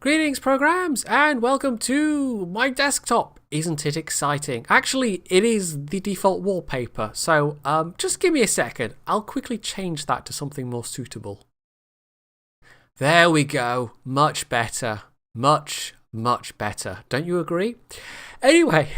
Greetings, programs, and welcome to my desktop. Isn't it exciting? Actually, it is the default wallpaper, so just give me a second. I'll quickly change that to something more suitable. There we go. Much better. Much better. Don't you agree? Anyway,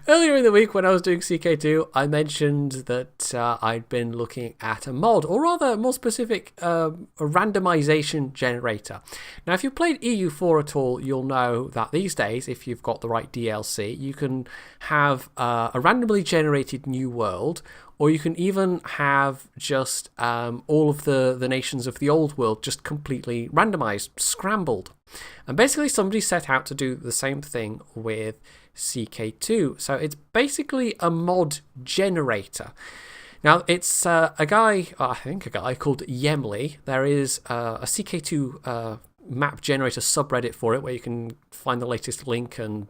earlier in the week when I was doing CKII, I mentioned that I'd been looking at a mod, or rather, more specific, a randomization generator. Now, if you've played EU4 at all, you'll know that these days, if you've got the right DLC, you can have a randomly generated new world, or you can even have just all of the nations of the old world just completely randomized, scrambled. And basically, somebody set out to do the same thing with CK2. So it's basically a mod generator. Now, it's a guy called Yemley. There is a CK2 map generator subreddit for it where you can find the latest link and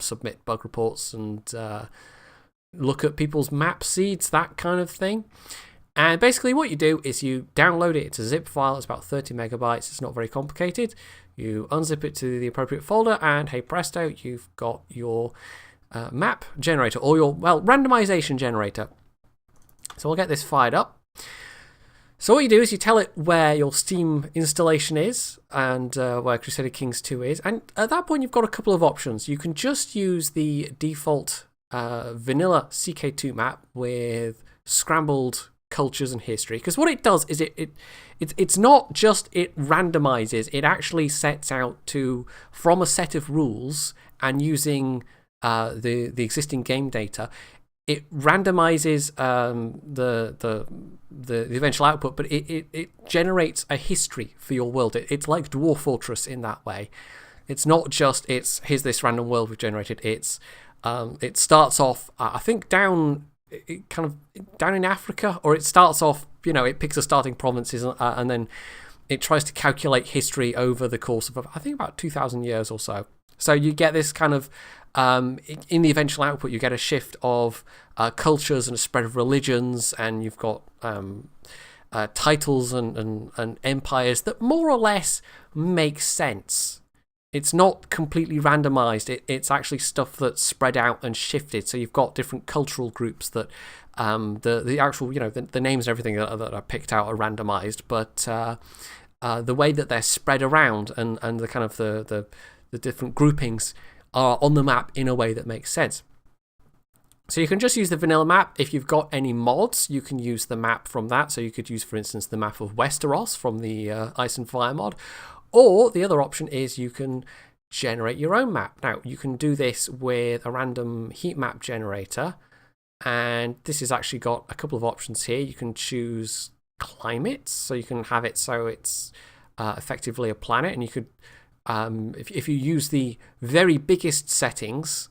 submit bug reports and look at people's map seeds, that kind of thing. And basically what you do is you download it. It's a zip file. It's about 30 megabytes. It's not very complicated. You unzip it to the appropriate folder, and hey presto, you've got your map generator, or your, randomization generator. So we'll get this fired up. So what you do is you tell it where your Steam installation is, and where Crusader Kings 2 is, and at that point you've got a couple of options. You can just use the default vanilla CK2 map with scrambled cultures and history, because what it does is it's not just it randomizes, it actually sets out to, from a set of rules and using the existing game data, it randomizes the eventual output, but it generates a history for your world. It's like Dwarf Fortress in that way. It's not just here's this random world we've generated. It starts off I think down in Africa, or it starts off, it picks the starting provinces and then it tries to calculate history over the course of, I think, about 2,000 years or so. So you get this kind of, in the eventual output, you get a shift of cultures and a spread of religions, and you've got titles and empires that more or less make sense. It's not completely randomized. It's actually stuff that's spread out and shifted. So you've got different cultural groups that the actual, the names and everything that are picked out are randomized, but the way that they're spread around and the kind of the different groupings are on the map in a way that makes sense. So you can just use the vanilla map. If you've got any mods, you can use the map from that. So you could use, for instance, the map of Westeros from the Ice and Fire mod. Or the other option is you can generate your own map. Now, you can do this with a random heat map generator. And this has actually got a couple of options here. You can choose climate. So you can have it so it's effectively a planet. And you could, if you use the very biggest settings,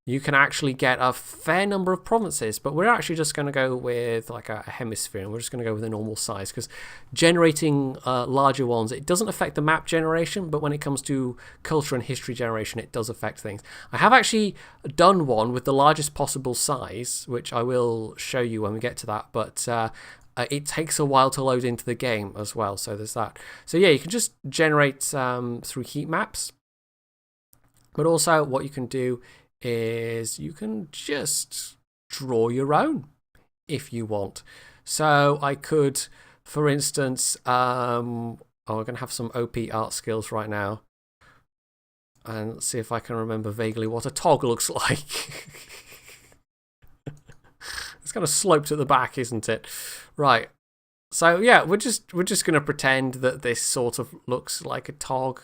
you can actually get a fair number of provinces, but we're actually just going to go with like a hemisphere, and we're just going to go with a normal size, because generating larger ones, it doesn't affect the map generation, but when it comes to culture and history generation, it does affect things. I have actually done one with the largest possible size, which I will show you when we get to that, but it takes a while to load into the game as well, so there's that. So yeah, you can just generate through heat maps, but also what you can do is you can just draw your own if you want. So I could, for instance, I'm going to have some OP art skills right now, and let's see if I can remember vaguely what a tog looks like. It's kind of sloped at the back, isn't it? Right. So yeah, we're just going to pretend that this sort of looks like a tog,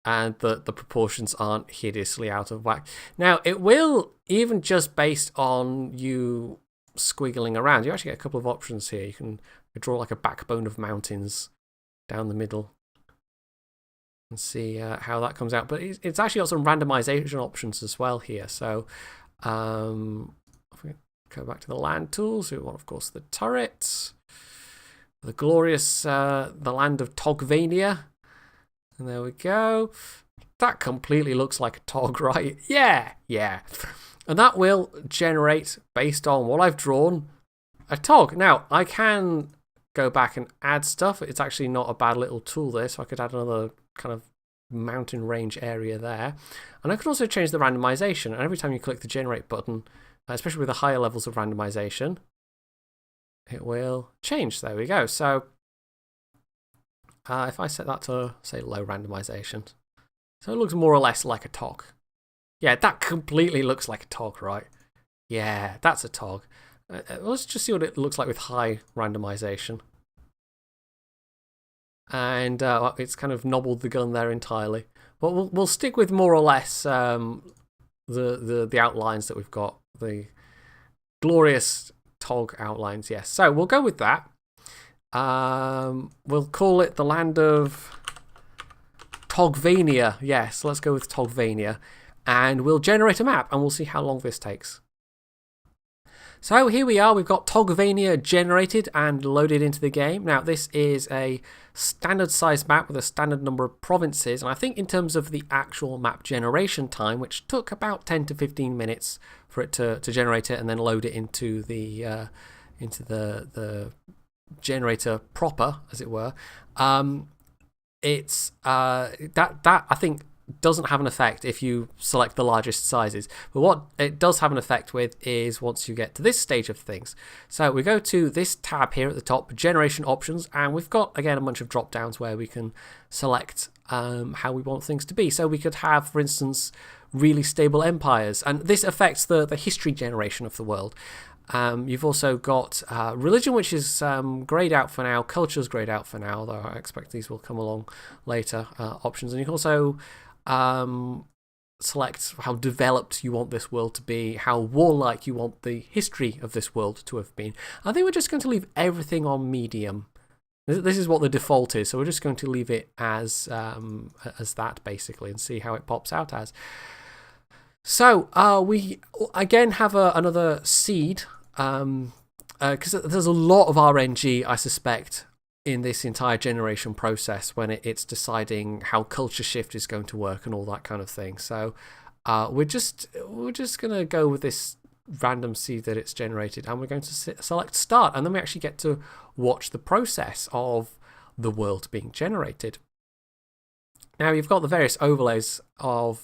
and that the proportions aren't hideously out of whack. Now, it will, even just based on you squiggling around, you actually get a couple of options here. You can draw like a backbone of mountains down the middle and see how that comes out. But it's actually got some randomization options as well here. So if we go back to the land tools, we want, of course, the turret, the glorious, the land of Togvania. And there we go. That completely looks like a tog, right? Yeah. And that will generate, based on what I've drawn, a tog. Now, I can go back and add stuff. It's actually not a bad little tool there, so I could add another kind of mountain range area there. And I can also change the randomization. And every time you click the generate button, especially with the higher levels of randomization, it will change. There we go. So if I set that to, say, low randomization, so it looks more or less like a tog. Yeah, that completely looks like a tog, right? Yeah, that's a tog. Let's just see what it looks like with high randomization. And it's kind of nobbled the gun there entirely. But we'll stick with more or less the outlines that we've got, the glorious tog outlines. Yes, so we'll go with that. We'll call it the land of Togvania. Yes, let's go with Togvania, and we'll generate a map, and we'll see how long this takes. So here we are, we've got Togvania generated and loaded into the game. Now this is a standard size map with a standard number of provinces, and I think in terms of the actual map generation time, which took about 10 to 15 minutes for it to generate it and then load it into the generator proper, as it were, it's that I think doesn't have an effect if you select the largest sizes. But what it does have an effect with is once you get to this stage of things. So we go to this tab here at the top, generation options, and we've got again a bunch of drop downs where we can select how we want things to be. So we could have, for instance, really stable empires, and this affects the history generation of the world. You've also got religion, which is grayed out for now. Culture's grayed out for now, though I expect these will come along later. Options, and you can also select how developed you want this world to be, how warlike you want the history of this world to have been. I think we're just going to leave everything on medium. This is what the default is, so we're just going to leave it as that basically, and see how it pops out as. So we again have another seed, because there's a lot of RNG, I suspect, in this entire generation process when it's deciding how culture shift is going to work and all that kind of thing. So we're just going to go with this random seed that it's generated, and we're going to select start, and then we actually get to watch the process of the world being generated. Now you've got the various overlays of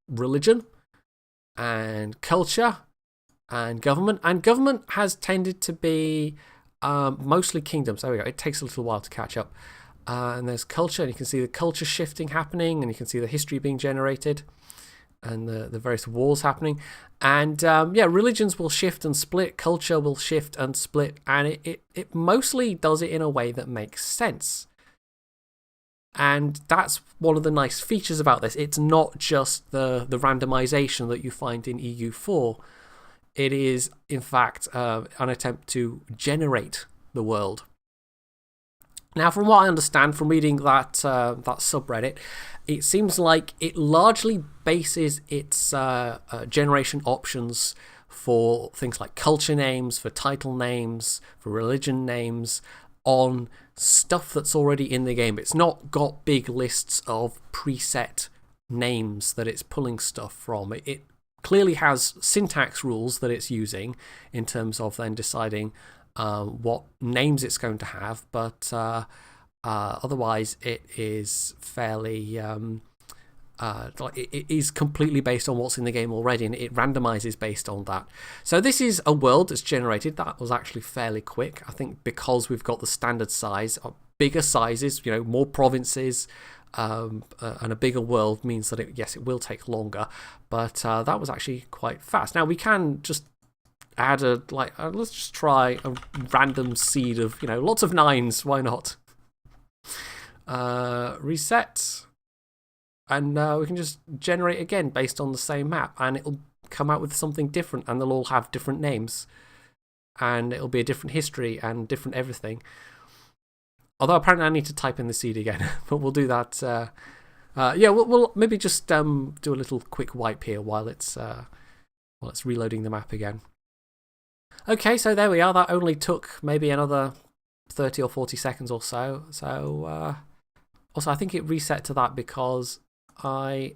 religion and culture and government has tended to be mostly kingdoms. There we go. It takes a little while to catch up. And there's culture, and you can see the culture shifting happening, and you can see the history being generated, and the various wars happening. And yeah, religions will shift and split, culture will shift and split, and it mostly does it in a way that makes sense. And that's one of the nice features about this. It's not just the randomization that you find in EU4. It is, in fact, an attempt to generate the world. Now, from what I understand from reading that subreddit, it seems like it largely bases its generation options for things like culture names, for title names, for religion names, on stuff that's already in the game. It's not got big lists of preset names that it's pulling stuff from. It clearly has syntax rules that it's using in terms of then deciding what names it's going to have, but otherwise it is fairly it is completely based on what's in the game already, and it randomizes based on that. So this is a world that's generated. That was actually fairly quick, I think, because we've got the standard size. Bigger sizes, more provinces, and a bigger world means that it will take longer, but that was actually quite fast. Now we can just add let's just try a random seed of lots of 9s. Why not? Reset, and we can just generate again based on the same map, and it'll come out with something different, and they'll all have different names, and it'll be a different history and different everything. Although apparently I need to type in the seed again, but we'll do that. Yeah, we'll maybe just do a little quick wipe here while it's reloading the map again. Okay, so there we are. That only took maybe another 30 or 40 seconds or so. So also I think it reset to that because I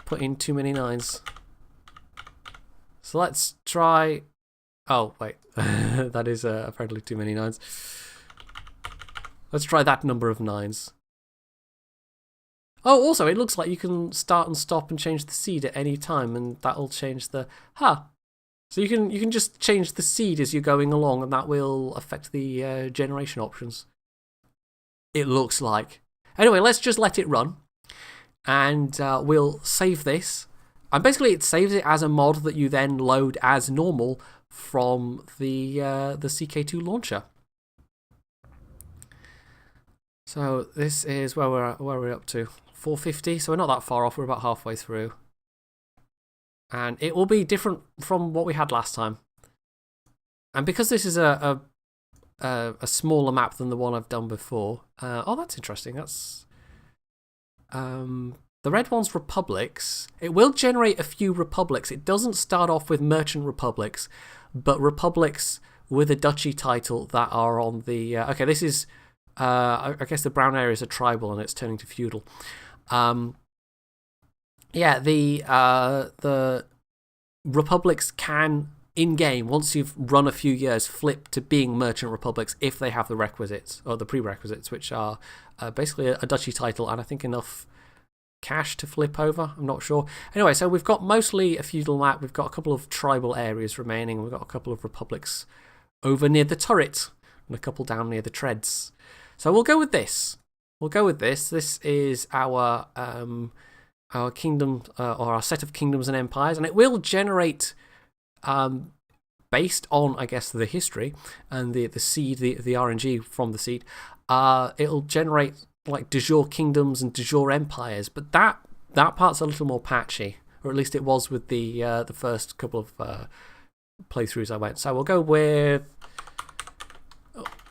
put in too many 9s. So let's try. Oh wait, that is apparently too many 9s. Let's try that number of 9s. Oh, also, it looks like you can start and stop and change the seed at any time, and that'll change the... So you can just change the seed as you're going along, and that will affect the generation options. It looks like. Anyway, let's just let it run, and we'll save this. And basically, it saves it as a mod that you then load as normal from the CK2 launcher. So this is where we're up to. 450, so we're not that far off, we're about halfway through. And it will be different from what we had last time. And because this is a smaller map than the one I've done before, oh, that's interesting. That's the red one's republics. It will generate a few republics. It doesn't start off with merchant republics, but republics with a duchy title that are on the... okay, this is... I guess the brown areas are tribal and it's turning to feudal. Yeah, the republics can, in-game, once you've run a few years, flip to being merchant republics if they have the requisites, or the prerequisites, which are basically a duchy title and I think enough cash to flip over. I'm not sure. Anyway, so we've got mostly a feudal map. We've got a couple of tribal areas remaining. We've got a couple of republics over near the turret and a couple down near the treads. So we'll go with this. We'll go with this. This is our kingdom, or our set of kingdoms and empires, and it will generate, based on, I guess, the history and the seed, the RNG from the seed. It'll generate like de jure kingdoms and de jure empires, but that part's a little more patchy, or at least it was with the first couple of playthroughs I went. So we'll go with.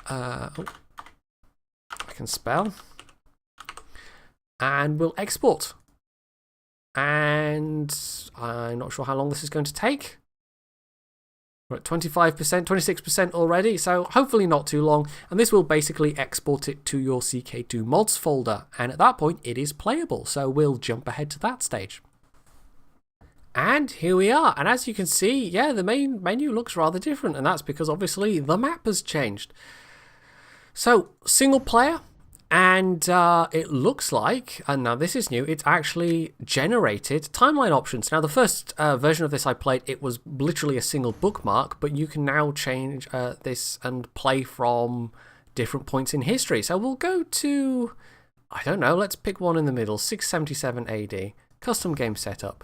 I can spell. And we'll export. And I'm not sure how long this is going to take. We're at 25%, 26% already, so hopefully not too long. And this will basically export it to your CK2 mods folder. And at that point, it is playable. So we'll jump ahead to that stage. And here we are. And as you can see, yeah, the main menu looks rather different. And that's because obviously the map has changed. So, single player. And it looks like, and now this is new, it's actually generated timeline options. Now, the first version of this I played, it was literally a single bookmark, but you can now change this and play from different points in history. So we'll go to, I don't know, let's pick one in the middle, 677 AD, custom game setup.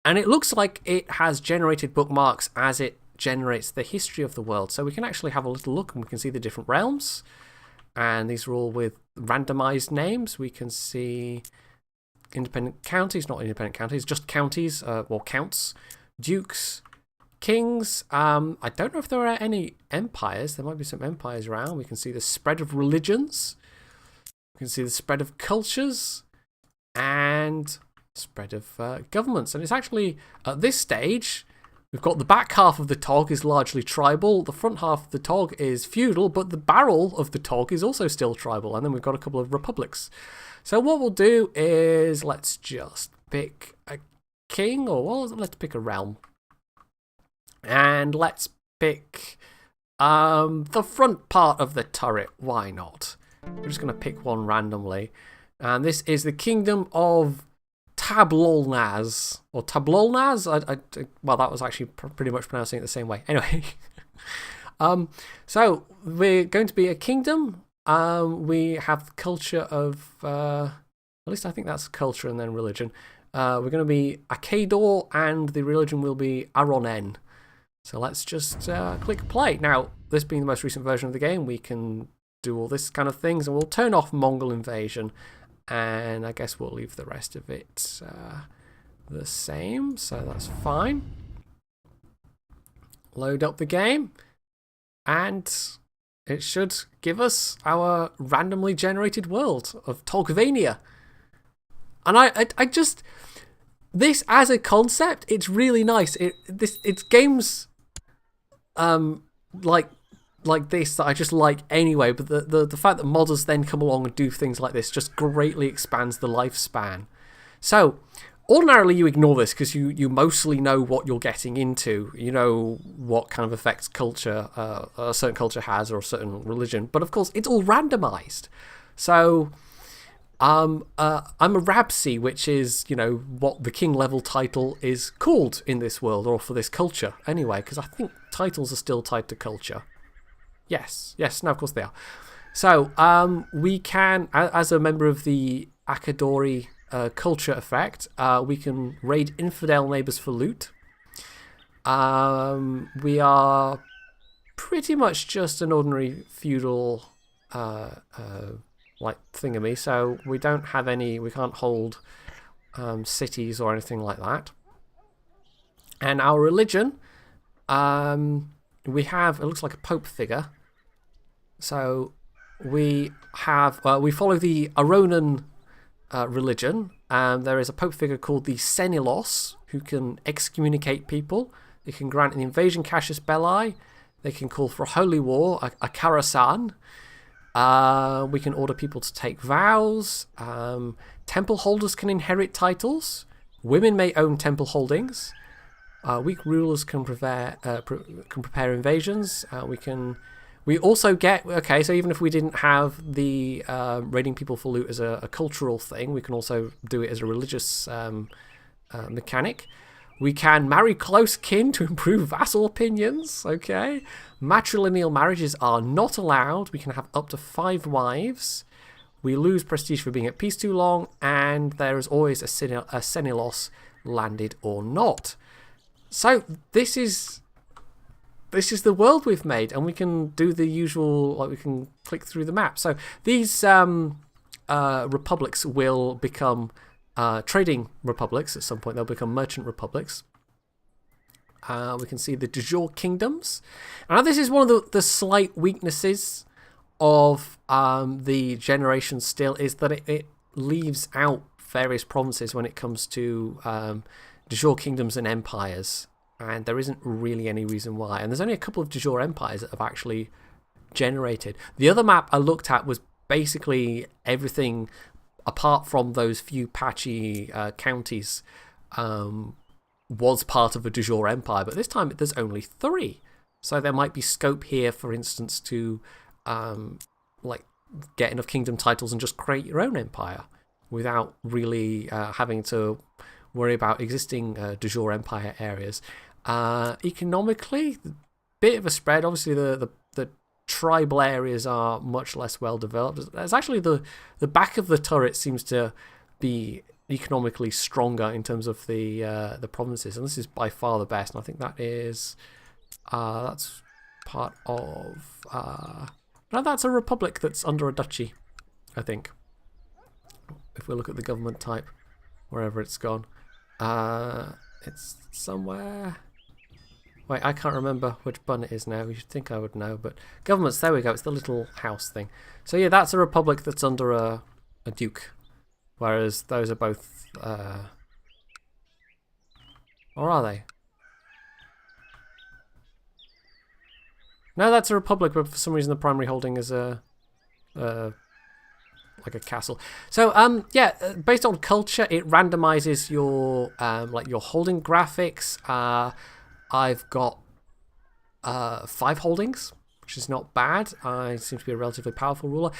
And it looks like it has generated bookmarks as it generates the history of the world. So we can actually have a little look and we can see the different realms. And these are all with randomized names. We can see independent counties, not independent counties, just counties, or counts, dukes, kings. I don't know if there are any empires. There might be some empires around. We can see the spread of religions. We can see the spread of cultures and spread of governments. And it's actually, at this stage, we've got the back half of the tog is largely tribal, the front half of the tog is feudal, but the barrel of the tog is also still tribal, and then we've got a couple of republics. So what we'll do is, let's just pick a king, or well, let's pick a realm. And let's pick the front part of the turret, why not? We're just going to pick one randomly. And this is the kingdom of Tablolnaz, or Tablolnaz. Well, that was actually pretty much pronouncing it the same way. Anyway, so we're going to be a kingdom. We have the culture of, at least I think that's culture and then religion. We're going to be Akador, and the religion will be Aronen. So let's just click play. Now, this being the most recent version of the game, we can do all this kind of things, and we'll turn off Mongol invasion. And I guess we'll leave the rest of it the same, so that's fine. Load up the game, and it should give us our randomly generated world of Togvania. And I just, this as a concept, it's really nice. It's games like this that I just like anyway, but the fact that modders then come along and do things like this just greatly expands the lifespan. So, ordinarily you ignore this because you mostly know what you're getting into. You know what kind of effects culture a certain culture has or a certain religion. But of course, it's all randomized. So I'm a Rabsi, which is, what the king level title is called in this world or for this culture anyway, because I think titles are still tied to culture. Yes, no, of course they are. So we can, as a member of the Akadori culture effect, we can raid infidel neighbors for loot. We are pretty much just an ordinary feudal like thingamy, so we don't have we can't hold cities or anything like that. And our religion, we have, it looks like a pope figure. So we have, we follow the Aronan religion, and there is a pope figure called the Senilos who can excommunicate people. They can grant an invasion casus belli. They can call for a holy war, a karasan. We can order people to take vows. Temple holders can inherit titles. Women may own temple holdings. Weak rulers can prepare invasions. We also get, so even if we didn't have the raiding people for loot as a cultural thing, we can also do it as a religious mechanic. We can marry close kin to improve vassal opinions, okay? Matrilineal marriages are not allowed. We can have up to 5 wives. We lose prestige for being at peace too long, and there is always a Senilos landed or not. So this is the world we've made, and we can do the usual, like we can click through the map. So these republics will become trading republics at some point. They'll become merchant republics. We can see the de jure kingdoms. Now this is one of the slight weaknesses of the generation still, is that it leaves out various provinces when it comes to de jure kingdoms and empires. And there isn't really any reason why. And there's only a couple of de jure empires that have actually generated. The other map I looked at was basically everything apart from those few patchy counties was part of a de jure empire. But this time there's only 3. So there might be scope here, for instance, to get enough kingdom titles and just create your own empire without really having to worry about existing de jure empire areas. Economically, bit of a spread. Obviously, the tribal areas are much less well developed. It's actually the back of the turret seems to be economically stronger in terms of the provinces, and this is by far the best. And I think that is that's part of no, that's a republic that's under a duchy, I think. If we look at the government type, wherever it's gone. It's somewhere. Wait, I can't remember which button it is now. You should think I would know, but governments, there we go. It's the little house thing. So yeah, that's a republic that's under a duke, whereas those are both. Or are they? No, that's a republic, but for some reason the primary holding is like a castle. So yeah, based on culture, it randomizes your your holding graphics. I've got 5 holdings, which is not bad. I seem to be a relatively powerful ruler.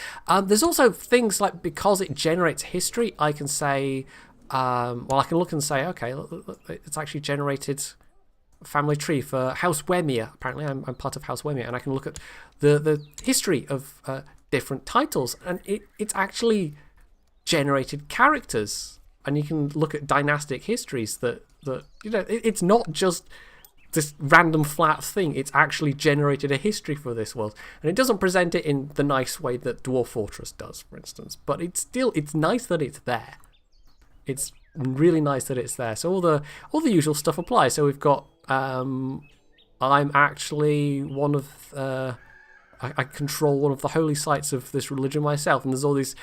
There's also things like, because it generates history, I can say, I can look and say, okay, look, it's actually generated a family tree for House Wemir. Apparently, I'm part of House Wemir, and I can look at the history of different titles, and it's actually generated characters, and you can look at dynastic histories that it's not just this random flat thing. It's actually generated a history for this world, and it doesn't present it in the nice way that Dwarf Fortress does, for instance, but it's nice that it's there. It's really nice that it's there. So all the usual stuff applies. So we've got I'm actually one of I control one of the holy sites of this religion myself, and there's all these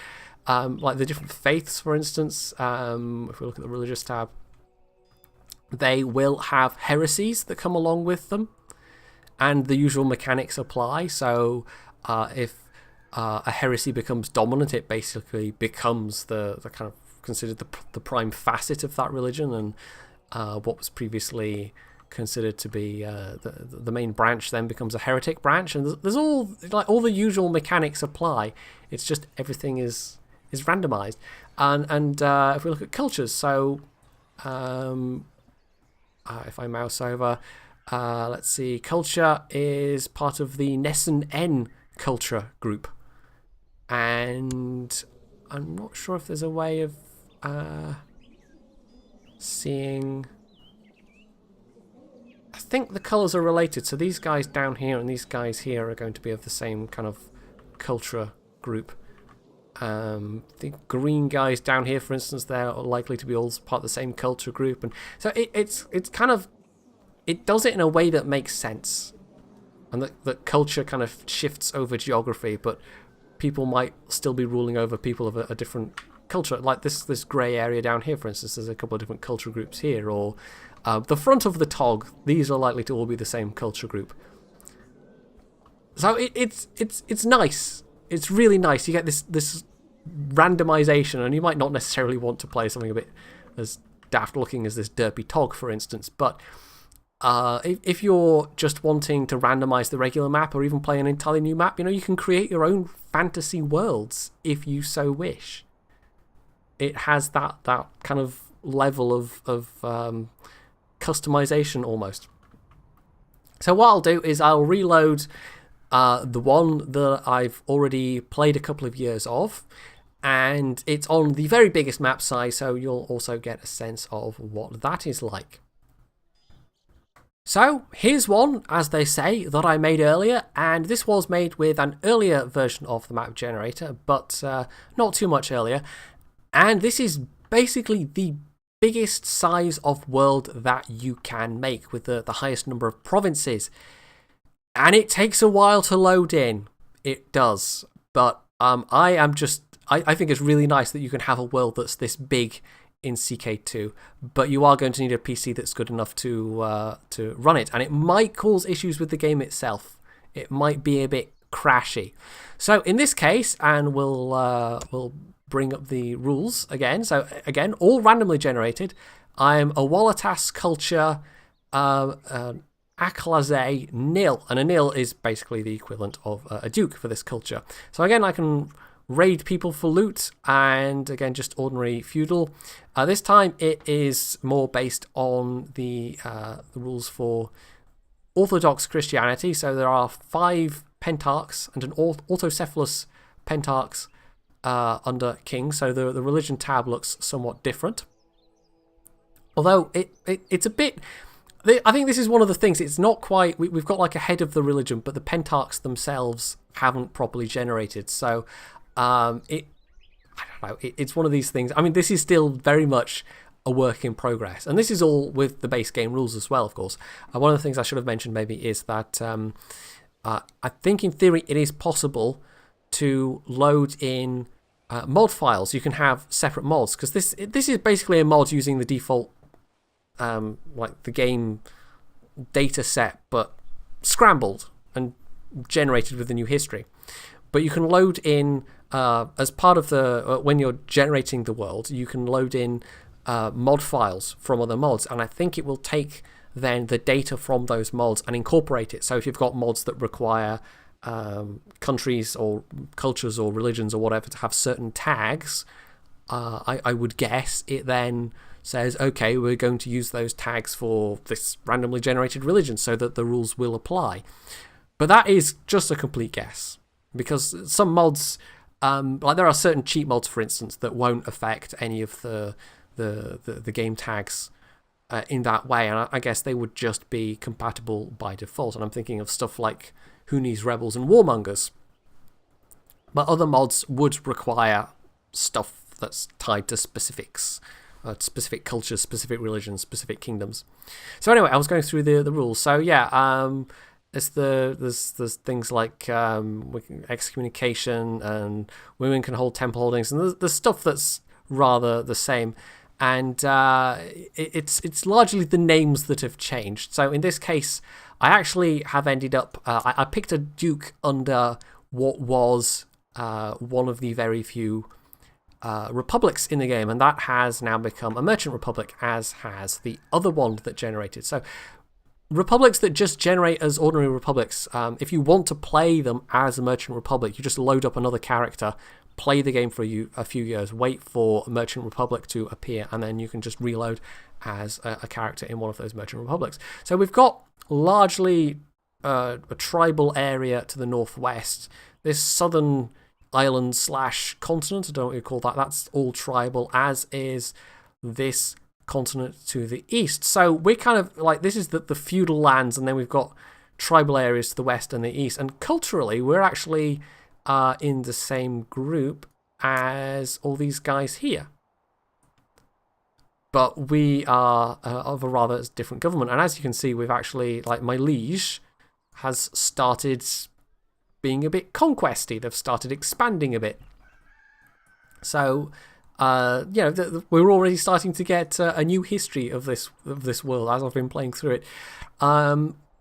like the different faiths, for instance. If we look at the religious tab, they will have heresies that come along with them, and the usual mechanics apply. So if a heresy becomes dominant, it basically becomes the kind of considered the prime facet of that religion, and what was previously considered to be the main branch then becomes a heretic branch, and there's all the usual mechanics apply. It's just everything is randomized, and if we look at cultures, so if I mouse over, let's see, culture is part of the Nessen N culture group, and I'm not sure if there's a way of seeing. I think the colours are related, so these guys down here and these guys here are going to be of the same kind of culture group. The green guys down here, for instance, they're likely to be all part of the same culture group, and so it's kind of, it does it in a way that makes sense, and that culture kind of shifts over geography, but people might still be ruling over people of a different culture. Like this grey area down here, for instance, there's a couple of different culture groups here, or the front of the tog, these are likely to all be the same culture group. So it's nice. It's really nice. You get this randomization, and you might not necessarily want to play something a bit as daft looking as this derpy tog, for instance, but if you're just wanting to randomize the regular map, or even play an entirely new map, you can create your own fantasy worlds if you so wish. It has that kind of level of customization almost. So what I'll do is I'll reload the one that I've already played a couple of years of, and it's on the very biggest map size, so you'll also get a sense of what that is like. So here's one, as they say, that I made earlier, and this was made with an earlier version of the map generator, but not too much earlier. And this is basically the biggest size of world that you can make, with the highest number of provinces. And it takes a while to load in. It does. But I think it's really nice that you can have a world that's this big in CK2, but you are going to need a PC that's good enough to run it, and it might cause issues with the game itself. It might be a bit crashy. So in this case, and we'll bring up the rules again. So again, all randomly generated. I'm a Wallatas culture, Aclaze nil, and a nil is basically the equivalent of a duke for this culture. So again, I can raid people for loot, and again, just ordinary feudal. This time it is more based on the rules for Orthodox Christianity. So there are 5 pentarchs and an autocephalous pentarchs under king. So the religion tab looks somewhat different. Although it's a bit... I think this is one of the things, it's not quite... We've got like a head of the religion, but the pentarchs themselves haven't properly generated. So I don't know, it's one of these things. I mean, this is still very much a work in progress, and this is all with the base game rules as well, of course. One of the things I should have mentioned maybe is that I think in theory it is possible to load in mod files. You can have separate mods, because this is basically a mod using the default like the game data set, but scrambled and generated with the new history. But you can load in, as part of the, when you're generating the world, you can load in mod files from other mods, and I think it will take then the data from those mods and incorporate it. So if you've got mods that require countries or cultures or religions or whatever to have certain tags, I would guess it then says, okay, we're going to use those tags for this randomly generated religion so that the rules will apply. But that is just a complete guess, because some mods, like there are certain cheat mods, for instance, that won't affect any of the game tags in that way, and I guess they would just be compatible by default. And I'm thinking of stuff like Huni's Rebels and Warmongers. But other mods would require stuff that's tied to specifics, specific cultures, specific religions, specific kingdoms. So anyway, I was going through the rules. So yeah, there's things like excommunication, and women can hold temple holdings, and there's stuff that's rather the same. And it's largely the names that have changed. So in this case, I actually have ended up... I picked a duke under what was one of the very few republics in the game, and that has now become a merchant republic, as has the other one that generated. So republics that just generate as ordinary republics, if you want to play them as a merchant republic, you just load up another character, play the game for a few years, wait for Merchant Republic to appear, and then you can just reload as a character in one of those Merchant Republics. So we've got largely a tribal area to the northwest. This southern island / continent, I don't know what you call that, that's all tribal, as is this continent to the east. So we're kind of like, this is the feudal lands, and then we've got tribal areas to the west and the east. And culturally, we're actually in the same group as all these guys here. But we are of a rather different government. And as you can see, we've actually, like, my liege has started being a bit conquesty. They've started expanding a bit. So, we're already starting to get a new history of this world as I've been playing through it.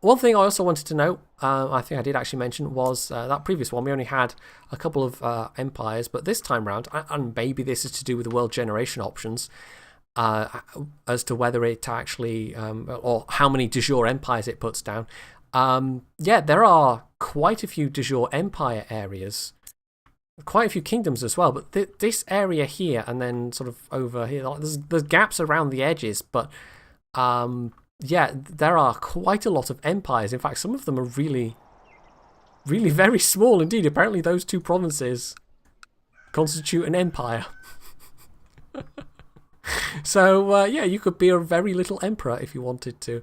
One thing I also wanted to note, I think I did actually mention, was that previous one we only had a couple of empires, but this time round, and maybe this is to do with the world generation options, as to whether it actually, or how many de jure empires it puts down. There are quite a few de jure empire areas, quite a few kingdoms as well, but this area here and then sort of over here, there's gaps around the edges, but there are quite a lot of empires. In fact, some of them are really, really very small indeed. Apparently those two provinces constitute an empire. So, you could be a very little emperor if you wanted to.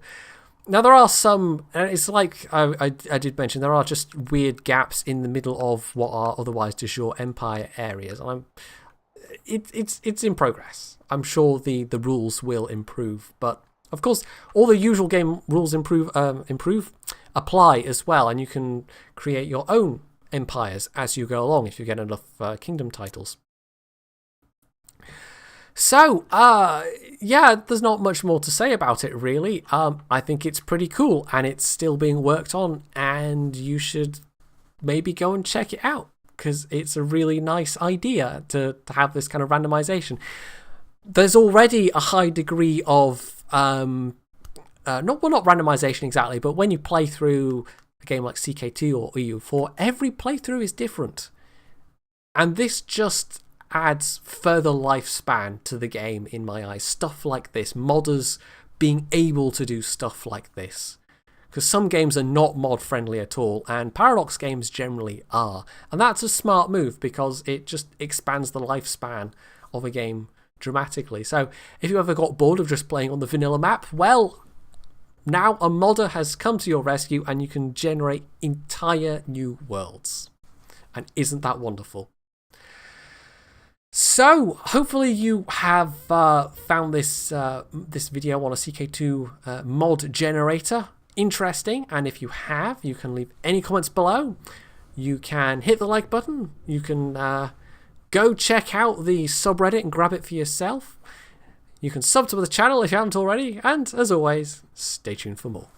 Now, there are some, and it's like I did mention, there are just weird gaps in the middle of what are otherwise de jure empire areas. And it's in progress. I'm sure the rules will improve, but of course, all the usual game rules apply as well, and you can create your own empires as you go along if you get enough kingdom titles. So, there's not much more to say about it, really. I think it's pretty cool, and it's still being worked on, and you should maybe go and check it out, because it's a really nice idea to have this kind of randomization. There's already a high degree of not randomization exactly, but when you play through a game like CKII or EU4, every playthrough is different. And this just adds further lifespan to the game in my eyes. Stuff like this, modders being able to do stuff like this. Because some games are not mod friendly at all, and Paradox games generally are. And that's a smart move because it just expands the lifespan of a game dramatically. So if you ever got bored of just playing on the vanilla map, well, now a modder has come to your rescue and you can generate entire new worlds. And isn't that wonderful? So hopefully you have found this video on a CK2 mod generator interesting, and if you have, you can leave any comments below. You can hit the like button. You can go check out the subreddit and grab it for yourself. You can sub to the channel if you haven't already, and as always, stay tuned for more.